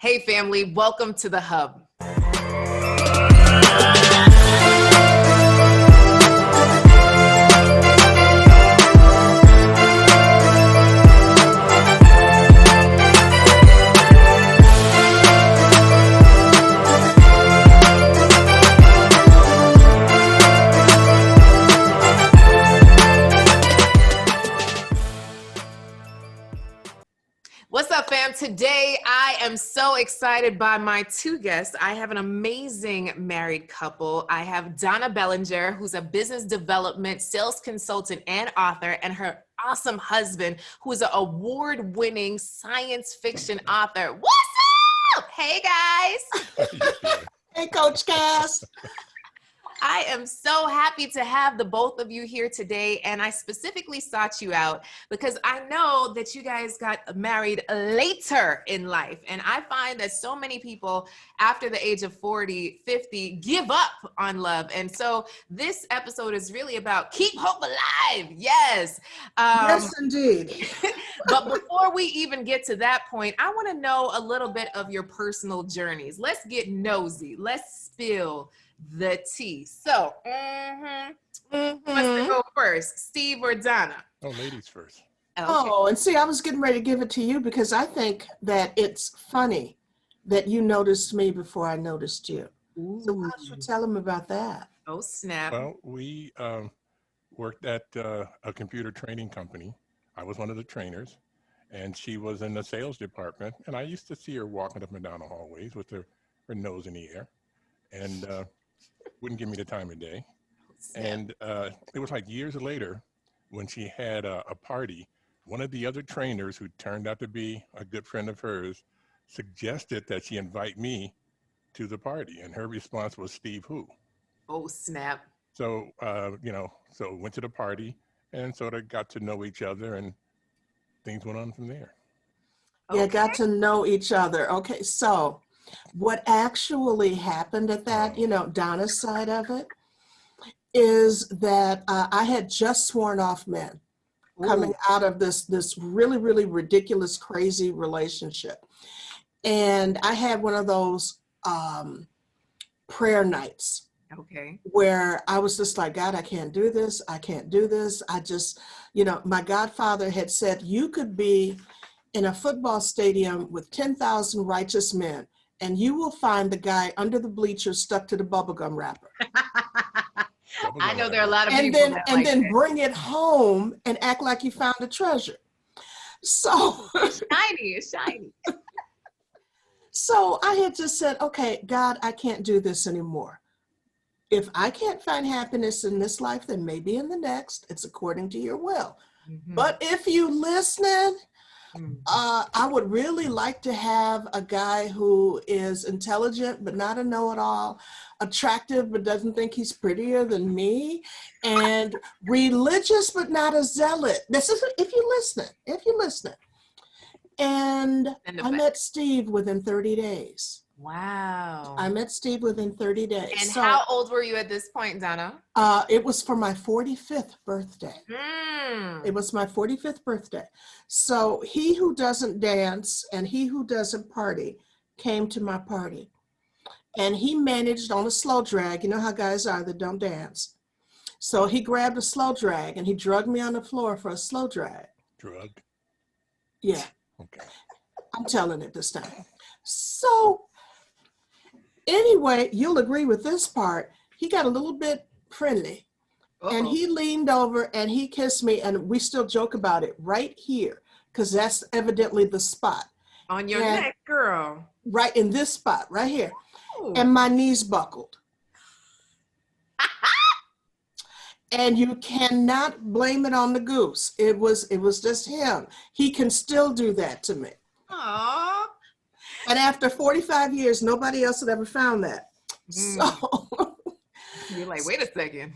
Hey family, welcome to the Hub. What's up, fam? Today, I am so excited by my two guests. I have an amazing married couple. I have Donna Bellinger, who's a business development, sales consultant, and author, and her awesome husband, who is an award-winning science fiction author. What's up? Hey, guys. Hey, Coach Cass. I am so happy to have the both of you here today, and I specifically sought you out because I know that you guys got married later in life, and I find that so many people after the age of 40, 50 give up on love, and so this episode is really about keep hope alive. Yes. Yes, indeed. But before we even get to that point, I want to know a little bit of your personal journeys. Let's get nosy. Let's spill the tea. So, who wants to go first, Steve or Donna? Oh, ladies first. Okay. Oh, and see, I was getting ready to give it to you because I think that it's funny that you noticed me before I noticed you. Ooh. So why don't you tell them about that? Oh, snap. Well, we worked at a computer training company. I was one of the trainers, and she was in the sales department. And I used to see her walking up and down the hallways with her nose in the air, and wouldn't give me the time of day. And it was like years later when she had a party, one of the other trainers who turned out to be a good friend of hers suggested that she invite me to the party. And her response was, Steve who? Oh, snap. So, so went to the party and sort of got to know each other, and things went on from there. Yeah, Okay. got to know each other. Okay, so what actually happened at that, Donna's side of it, is that I had just sworn off men coming out of this really, really ridiculous, crazy relationship. And I had one of those prayer nights. Okay. Where I was just like, God, I can't do this. I can't do this. I just, my godfather had said, you could be in a football stadium with 10,000 righteous men, and you will find the guy under the bleachers stuck to the bubblegum wrapper. I know there are a lot of and people then bring it home and act like you found a treasure. So it's shiny. So I had just said, okay, God, I can't do this anymore. If I can't find happiness in this life, then maybe in the next. It's according to your will. Mm-hmm. But if you listening, I would really like to have a guy who is intelligent but not a know-it-all, attractive but doesn't think he's prettier than me, and religious but not a zealot. This is if you're listening. And I met Steve within 30 days. Wow. I met Steve within 30 days. And so, how old were you at this point, Donna? It was for my 45th birthday. It was my 45th birthday. So he who doesn't dance and he who doesn't party came to my party. And he managed on a slow drag. You know how guys are that don't dance. So he grabbed a slow drag and he drugged me on the floor for a slow drag. Drug? Yeah. Okay. I'm telling it this time. So anyway, you'll agree with this part. He got a little bit friendly. And he leaned over and he kissed me, and we still joke about it right here because that's evidently the spot. On your neck, girl. Right in this spot, right here. Ooh. And my knees buckled. And you cannot blame it on the goose. It was just him. He can still do that to me. Aww. And after 45 years, nobody else had ever found that. So you're like, wait a second.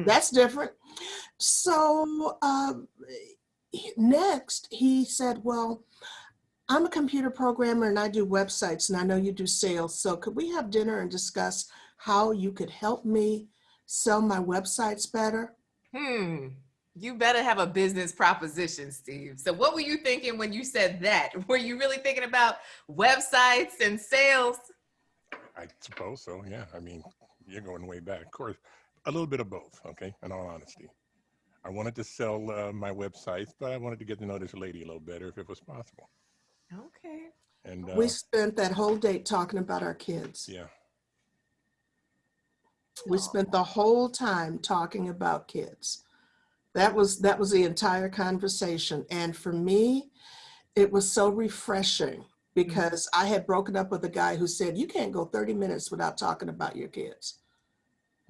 That's different. So next he said, well, I'm a computer programmer and I do websites and I know you do sales. So could we have dinner and discuss how you could help me sell my websites better? You better have a business proposition, Steve. So what were you thinking when you said that? Were you really thinking about websites and sales? I suppose so, yeah. I mean, you're going way back. Of course, a little bit of both, okay, in all honesty. I wanted to sell my websites, but I wanted to get to know this lady a little better if it was possible. Okay. And We spent that whole date talking about our kids. yeah, We spent the whole time talking about kids. That was the entire conversation. And for me, it was so refreshing because I had broken up with a guy who said, you can't go 30 minutes without talking about your kids.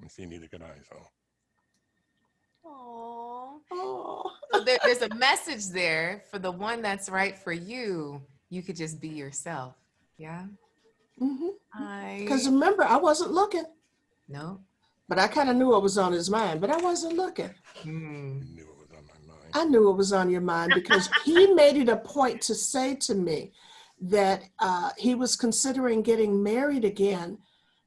and see, neither could I, so. Oh. So there's a message there for the one that's right for you. You could just be yourself. Yeah. Because remember, I wasn't looking. No. But I kind of knew what was on his mind, but I wasn't looking. You knew it was on my mind. I knew it was on your mind because he made it a point to say to me that he was considering getting married again.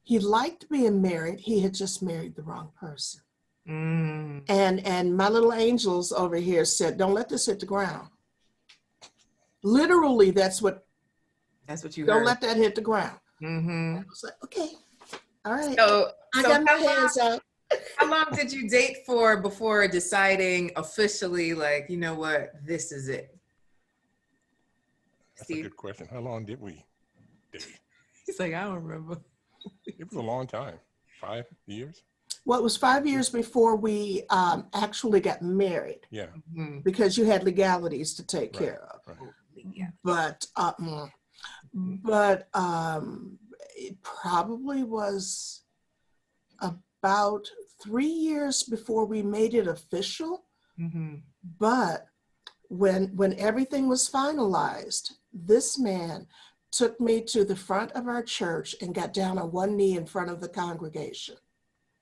He liked being married. He had just married the wrong person. And my little angels over here said, don't let this hit the ground. Literally, that's what you don't heard. let that hit the ground. I was like, okay, all right. So I got my hands up. How long did you date for before deciding officially, like, you know what, this is it? That's Steve? a good question. How long did we date? He's like, I don't remember. It was a long time. 5 years? Well, it was 5 years before we actually got married. Yeah. Because you had legalities to take care of. Right. Yeah. But it probably was about 3 years before we made it official. But when everything was finalized, this man took me to the front of our church and got down on one knee in front of the congregation.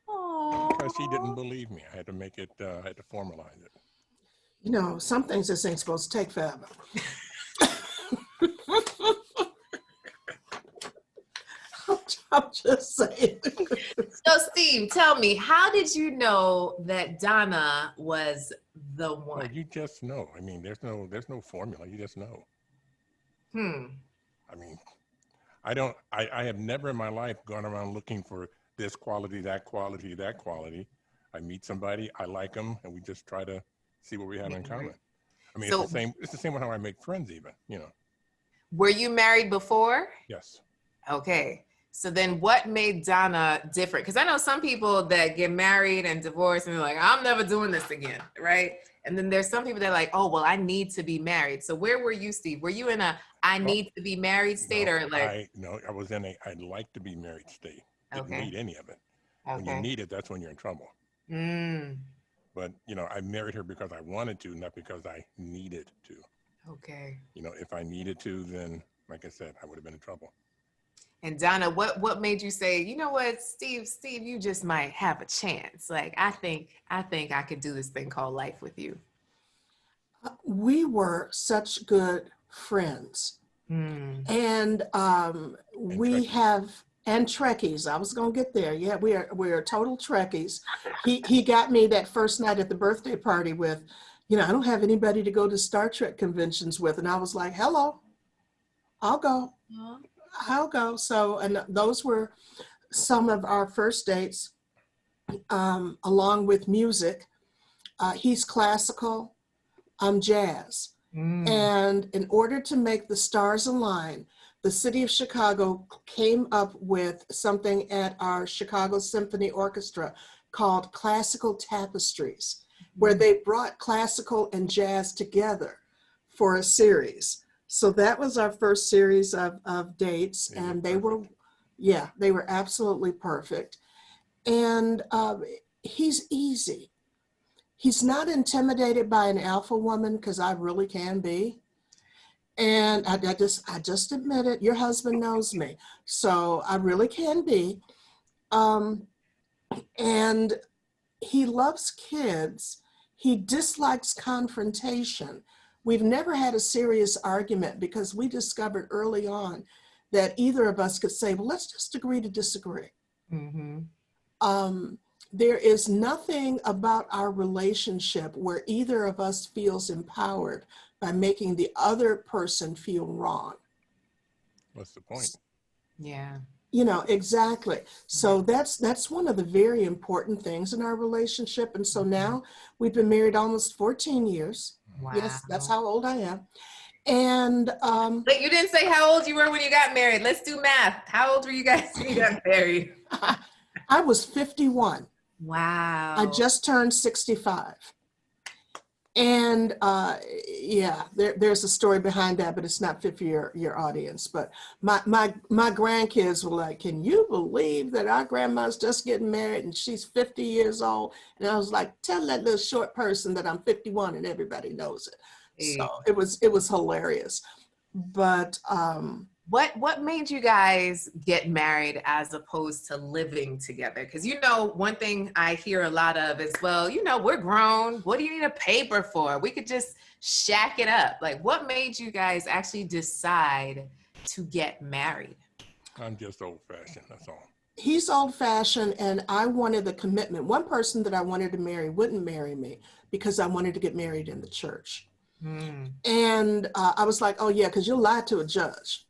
Because he didn't believe me. I had to make it, I had to formalize it. You know, some things just ain't supposed to take forever. I'm just saying. So Steve, tell me, how did you know that Donna was the one? Well, you just know. I mean, there's no formula. You just know. I mean, I have never in my life gone around looking for this quality, that quality, that quality. I meet somebody, I like them, and we just try to see what we have in common. I mean, So, it's the same with how I make friends even, you know. Were you married before? Yes. Okay. So then what made Donna different? Because I know some people that get married and divorced and they're like, I'm never doing this again, right? And then there's some people that are like, oh, well, I need to be married. So where were you, Steve? Were you in a I need to be married state or like? I was in a I'd like to be married state. Didn't need any of it. When you need it, that's when you're in trouble. But, you know, I married her because I wanted to, not because I needed to. Okay. You know, if I needed to, then, like I said, I would have been in trouble. And Donna, what made you say, you know what, Steve, you just might have a chance. Like, I think I could do this thing called life with you. We were such good friends. And we have, and Trekkies. I was gonna get there. Yeah, we are total Trekkies. He got me that first night at the birthday party with, you know, I don't have anybody to go to Star Trek conventions with. And I was like, hello, I'll go. I'll go. So, and those were some of our first dates, along with music. He's classical, I'm jazz. And in order to make the stars align, the city of Chicago came up with something at our Chicago Symphony Orchestra called Classical Tapestries, where they brought classical and jazz together for a series. So that was our first series of dates, and they were absolutely perfect. And he's easy. He's not intimidated by an alpha woman, because I really can be. And I just admit it. Your husband knows me, so I really can be. And he loves kids. He dislikes confrontation. We've never had a serious argument because we discovered early on that either of us could say, well, let's just agree to disagree. there is nothing about our relationship where either of us feels empowered by making the other person feel wrong. What's the point? Yeah. You know, exactly. So that's one of the very important things in our relationship. And so now we've been married almost 14 years. Wow. Yes, that's how old I am. And but you didn't say how old you were when you got married. Let's do math. How old were you guys when you got married? I was 51. Wow. I just turned 65. And yeah, there's a story behind that, but it's not fit for your audience. But my grandkids were like, "Can you believe that our grandma's just getting married and she's 50 years old?" And I was like, "Tell that little short person that I'm 51 and everybody knows it." Hey. So it was hilarious. But what made you guys get married as opposed to living together? Because you know, one thing I hear a lot of is, well, you know, we're grown. What do you need a paper for? We could just shack it up. Like, what made you guys actually decide to get married? I'm just old-fashioned, that's all. He's old-fashioned, and I wanted the commitment. One person that I wanted to marry wouldn't marry me because I wanted to get married in the church. And I was like, "Oh yeah, because you'll lie to a judge."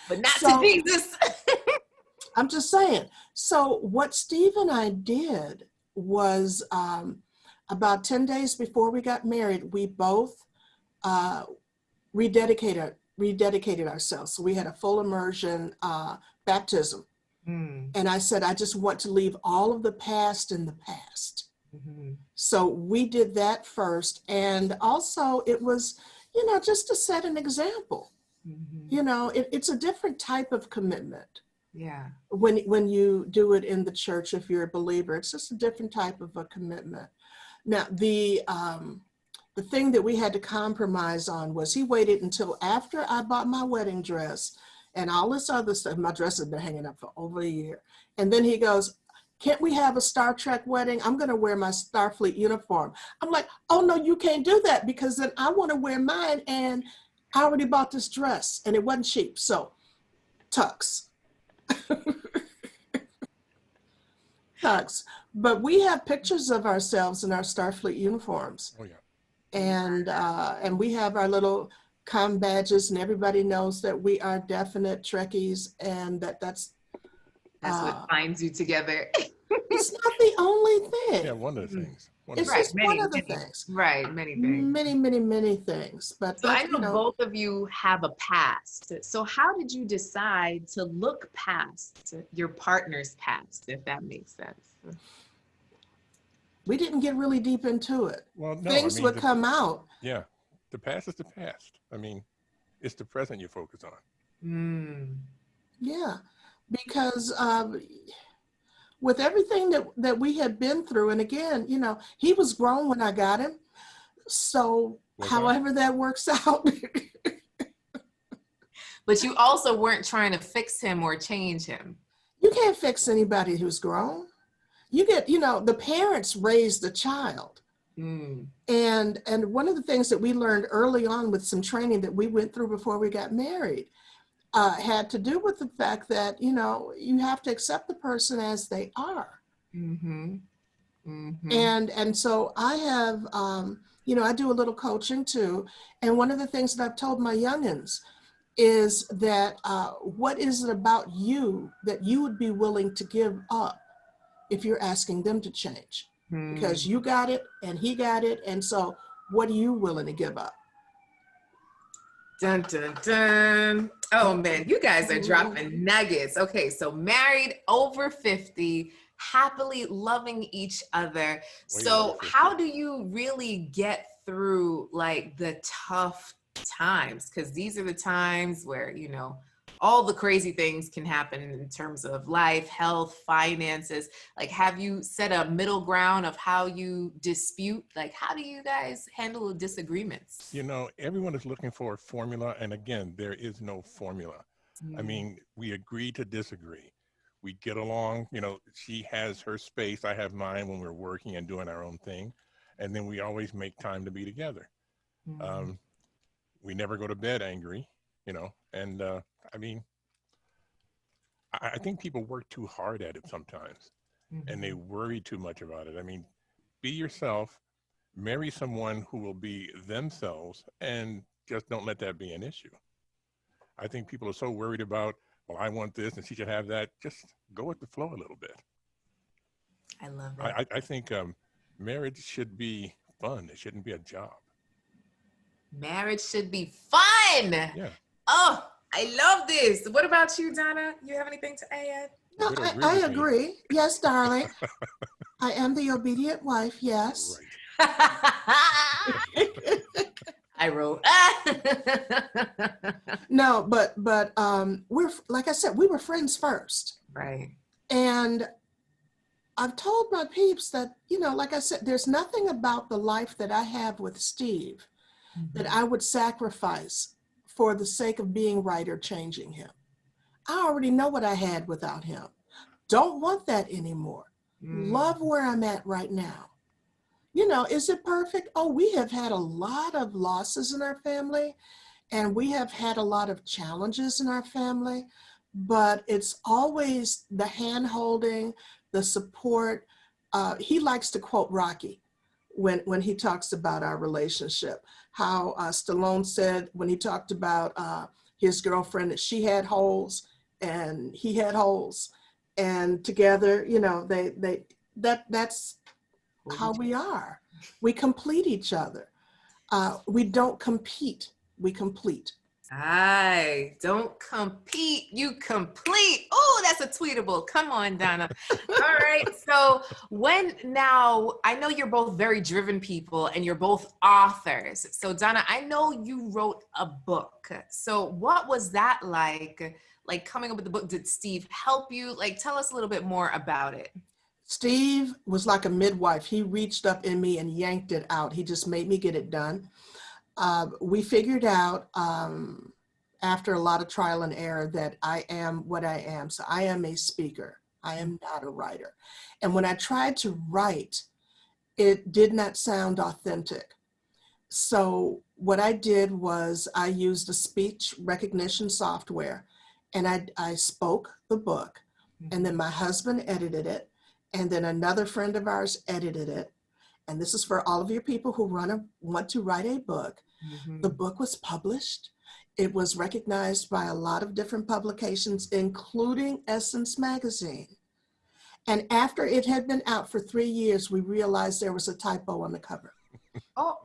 But not to Jesus. I'm just saying. So what Steve and I did was about 10 days before we got married, we both rededicated ourselves. So we had a full immersion baptism. And I said, I just want to leave all of the past in the past. So we did that first. And also it was, you know, just to set an example. You know, it's a different type of commitment. Yeah. When you do it in the church, if you're a believer, it's just a different type of a commitment. Now, the thing that we had to compromise on was he waited until after I bought my wedding dress and all this other stuff. My dress has been hanging up for over a year. And then he goes, "Can't we have a Star Trek wedding? I'm going to wear my Starfleet uniform." I'm like, "Oh, no, you can't do that because then I want to wear mine and I already bought this dress and it wasn't cheap." So tux. Tux. But we have pictures of ourselves in our Starfleet uniforms. Oh, yeah. And we have our little com badges, and everybody knows that we are definite Trekkies, and that's what binds you together. It's not the only thing. Yeah, one of the things. It's just one of the things. Right, many things. Many things. But so I know both of you have a past. So how did you decide to look past your partner's past, if that makes sense? We didn't get really deep into it. Well, no, things would come out. Yeah, the past is the past. I mean, it's the present you focus on. Yeah, because with everything that we had been through, and again, you know, he was grown when I got him. So however that works out. But you also weren't trying to fix him or change him. You can't fix anybody who's grown. You get, you know, the parents raise the child. And one of the things that we learned early on with some training that we went through before we got married had to do with the fact that, you know, you have to accept the person as they are. And so I have, you know, I do a little coaching too. And one of the things that I've told my youngins is that what is it about you that you would be willing to give up if you're asking them to change? Because you got it and he got it. And so what are you willing to give up? Dun, dun, dun. Oh man, you guys are dropping nuggets. Okay, so married over 50, happily loving each other. So how do you really get through like the tough times? Because these are the times where, you know, all the crazy things can happen in terms of life, health, finances. Like, have you set a middle ground of how you dispute? Like, how do you guys handle disagreements? You know, everyone is looking for a formula. And again, there is no formula. I mean, we agree to disagree. We get along, you know, she has her space, I have mine when we're working and doing our own thing. And then we always make time to be together. We never go to bed angry, you know, and I mean, I think people work too hard at it sometimes, and they worry too much about it. I mean, be yourself, marry someone who will be themselves, and just don't let that be an issue. I think people are so worried about, well, I want this and she should have that. Just go with the flow a little bit. I love that. I think marriage should be fun. It shouldn't be a job. Marriage should be fun. Yeah. Oh, I love this. What about you, Donna? You have anything to add? No, I agree. Yes, darling. I am the obedient wife. Yes. Right. I wrote. No, but we're, like I said, we were friends first. Right. And I've told my peeps that, you know, like I said, there's nothing about the life that I have with Steve that I would sacrifice for the sake of being right or changing him. I already know what I had without him. Don't want that anymore. Love where I'm at right now. You know, is it perfect? Oh, we have had a lot of losses in our family, and we have had a lot of challenges in our family, but it's always the hand holding, the support. He likes to quote Rocky when he talks about our relationship, how Stallone said when he talked about his girlfriend that she had holes and he had holes, and together, you know, that's how we are. We complete each other. We don't compete, we complete. I don't compete, you complete. Oh, that's a tweetable. Come on, Donna. All right. So now I know you're both very driven people and you're both authors. So Donna, I know you wrote a book. So what was that like? Like coming up with the book, did Steve help you? Like, tell us a little bit more about it. Steve was like a midwife. He reached up in me and yanked it out. He just made me get it done. We figured out after a lot of trial and error that I am what I am. So I am a speaker. I am not a writer. And when I tried to write, it did not sound authentic. So what I did was I used a speech recognition software, and I spoke the book, and then my husband edited it, and then another friend of ours edited it. And this is for all of your people who want to write a book. The book was published. It was recognized by a lot of different publications, including Essence Magazine. And after it had been out for 3 years, we realized there was a typo on the cover. Oh,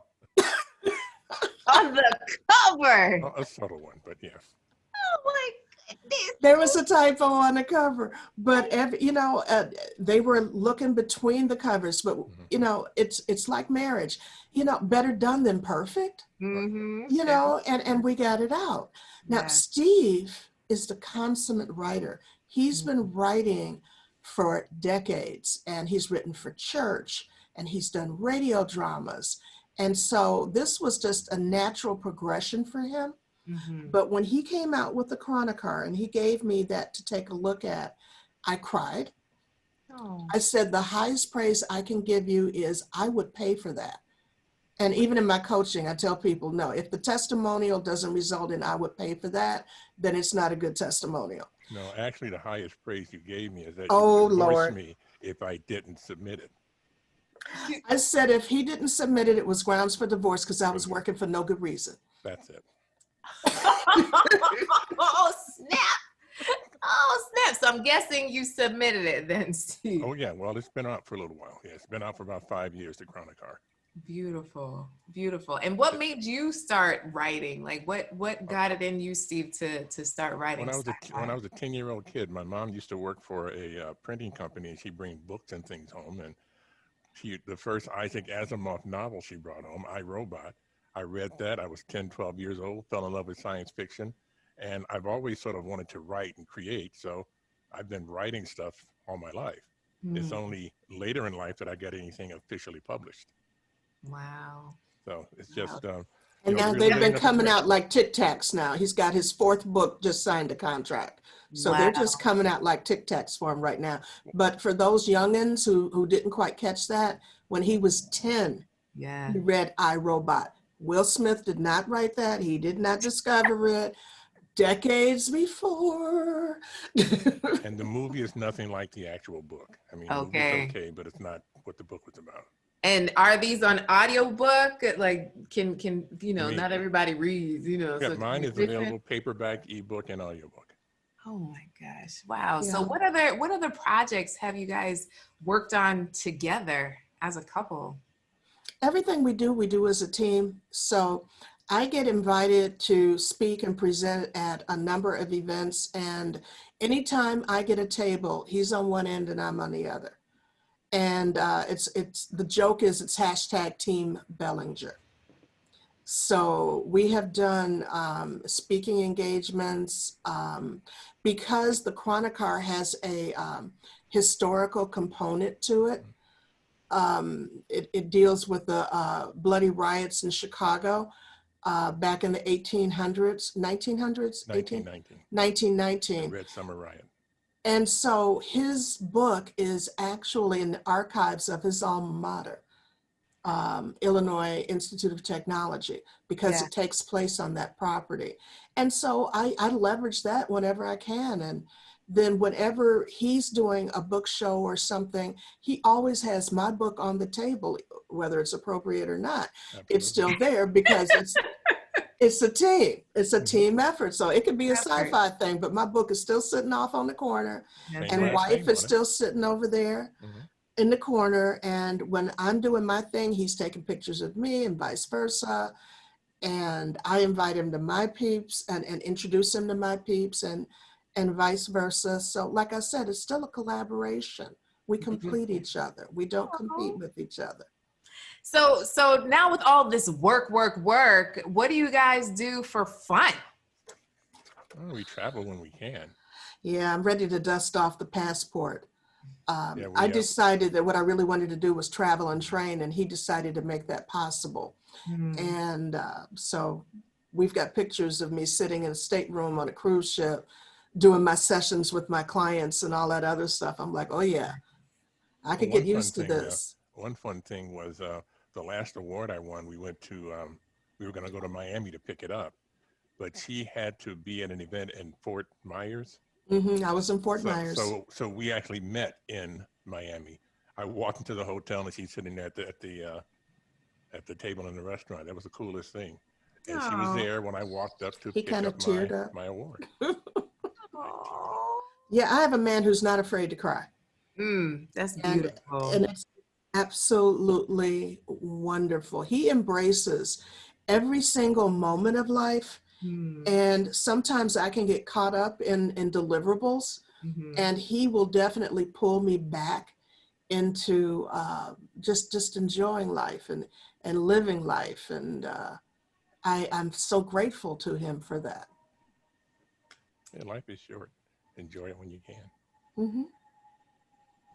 on the cover. A subtle one, but yes. Oh my goodness. There was a typo on the cover, but they were looking between the covers. But you know, it's like marriage. You know, better done than perfect. You know, and we got it out. Now, Yeah. Steve is the consummate writer. He's been writing for decades, and he's written for church, and he's done radio dramas. And so this was just a natural progression for him. But when he came out with the Chronicle and he gave me that to take a look at, I cried. Oh. I said, the highest praise I can give you is I would pay for that. And even in my coaching, I tell people, no, if the testimonial doesn't result in I would pay for that, then it's not a good testimonial. No, actually, the highest praise you gave me is that Oh, you would divorce Lord. me if I didn't submit it. I said if he didn't submit it, it was grounds for divorce because I was working for no good reason. That's it. Oh, snap. Oh, snap. So I'm guessing you submitted it then, Steve. Oh, yeah. Well, it's been out for a little while. Yeah, it's been out for about 5 years, the Chronicle. Beautiful. Beautiful. And what made you start writing? Like what got it in you, Steve, to start writing? When I was a 10-year-old kid, my mom used to work for a printing company, and she'd bring books and things home. And the first Isaac Asimov novel she brought home, I, Robot, I read that. I was 10, 12 years old, fell in love with science fiction. And I've always sort of wanted to write and create. So I've been writing stuff all my life. It's only later in life that I got anything officially published. Wow. So it's just... And now they've been coming out like Tic Tacs now. He's got his 4th book, just signed a contract. So they're just coming out like Tic Tacs for him right now. But for those youngins who didn't quite catch that, when he was 10, he read I, Robot. Will Smith did not write that. He did not discover it. decades before. And the movie is nothing like the actual book. I mean, the Okay. movie's okay, but it's not what the book was about. And are these on audiobook? Like, can Maybe. not everybody reads, Yeah, so mine is different. available paperback, ebook, and audiobook. Oh my gosh. Wow. Yeah. So what other projects have you guys worked on together as a couple? Everything we do as a team. So I get invited to speak and present at a number of events, and anytime I get a table, he's on one end and I'm on the other. And it's the joke is it's hashtag Team Bellinger. So we have done speaking engagements because the Chronicar has a historical component to it. It deals with the bloody riots in Chicago back in the 1919. 1919. The Red Summer Riot. And so his book is actually in the archives of his alma mater, Illinois Institute of Technology, because it takes place on that property. And so I leverage that whenever I can. And then whenever he's doing a book show or something, he always has my book on the table, whether it's appropriate or not. Absolutely. It's still there because it's a team. It's a team effort. So it could be a sci-fi thing, but my book is still sitting off on the corner, and wife is still sitting over there in the corner. And when I'm doing my thing, he's taking pictures of me and vice versa. And I invite him to my peeps and introduce him to my peeps and vice versa. So like I said, it's still a collaboration. We complete each other. We don't compete with each other. So now with all this work, what do you guys do for fun? Well, we travel when we can. Yeah, I'm ready to dust off the passport. I decided that what I really wanted to do was travel and train, and he decided to make that possible. And so we've got pictures of me sitting in a stateroom on a cruise ship, doing my sessions with my clients and all that other stuff. I'm like, oh yeah, I could get used to this. One fun thing was the last award I won, we went to, we were going to go to Miami to pick it up, but she had to be at an event in Fort Myers. I was in Fort Myers. So we actually met in Miami. I walked into the hotel and she's sitting there at the table in the restaurant. That was the coolest thing. And she was there when I walked up to pick up my award. Yeah, I have a man who's not afraid to cry. That's beautiful. And it's absolutely wonderful. He embraces every single moment of life. And sometimes I can get caught up in deliverables, and he will definitely pull me back into just enjoying life and living life. And I'm so grateful to him for that. Yeah, life is short. Enjoy it when you can.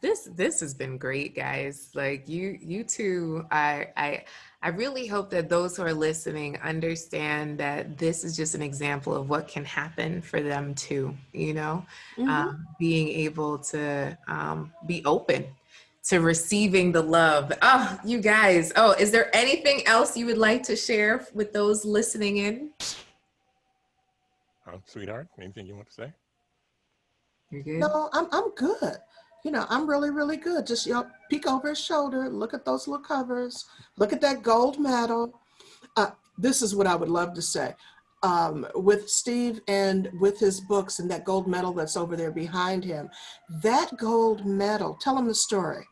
This has been great, guys. Like you two, I really hope that those who are listening understand that this is just an example of what can happen for them too, being able to be open to receiving the love. Oh, you guys. Oh, is there anything else you would like to share with those listening in? Sweetheart, anything you want to say? You're good? No, I'm good. I'm really, really good. Just, peek over his shoulder, look at those little covers, look at that gold medal. This is what I would love to say. With Steve and with his books and that gold medal that's over there behind him, that gold medal, tell him the story.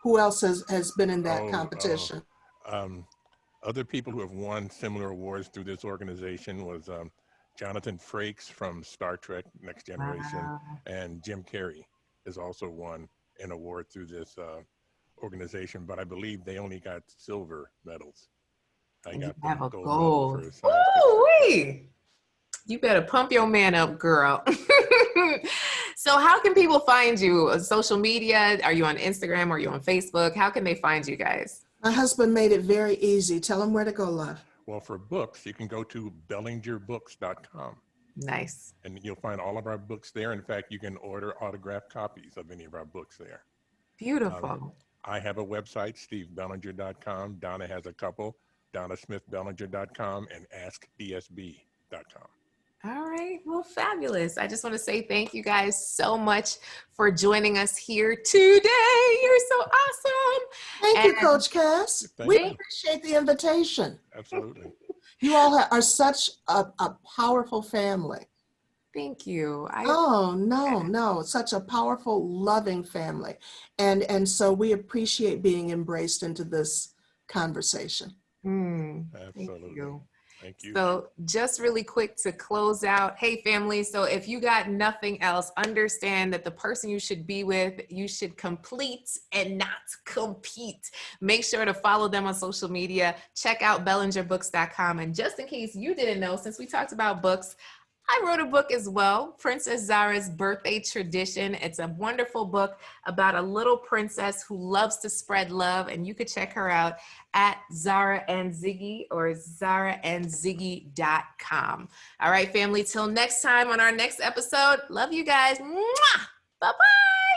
Who else has been in that competition? Other people who have won similar awards through this organization was Jonathan Frakes from Star Trek Next Generation, and Jim Carrey has also won an award through this organization, but I believe they only got silver medals. I got the gold. Ooh-wee. You better pump your man up, girl. So how can people find you? Social media? Are you on Instagram? Are you on Facebook? How can they find you guys? My husband made it very easy. Tell him where to go, love. Well, for books, you can go to bellingerbooks.com. Nice. And you'll find all of our books there. In fact, you can order autographed copies of any of our books there. Beautiful. I have a website, stevebellinger.com. Donna has a couple, donnasmithbellinger.com and askdsb.com. All right. right. Well, fabulous. I just want to say thank you guys so much for joining us here today. You're so awesome. Thank you, Coach Cass. Thank We you. appreciate the invitation. Absolutely. You all are such a powerful family. Thank you. Oh, no, such a powerful, loving family. And so we appreciate being embraced into this conversation. Thank Absolutely. you. Thank you. So just really quick to close out. Hey, family. So if you got nothing else, understand that the person you should be with, you should complete and not compete. Make sure to follow them on social media. Check out bellingerbooks.com. And just in case you didn't know, since we talked about books, I wrote a book as well, Princess Zara's Birthday Tradition. It's a wonderful book about a little princess who loves to spread love, and you could check her out at Zara and Ziggy or zaraandziggy.com. All right, family, till next time on our next episode. Love you guys. Mwah! Bye-bye.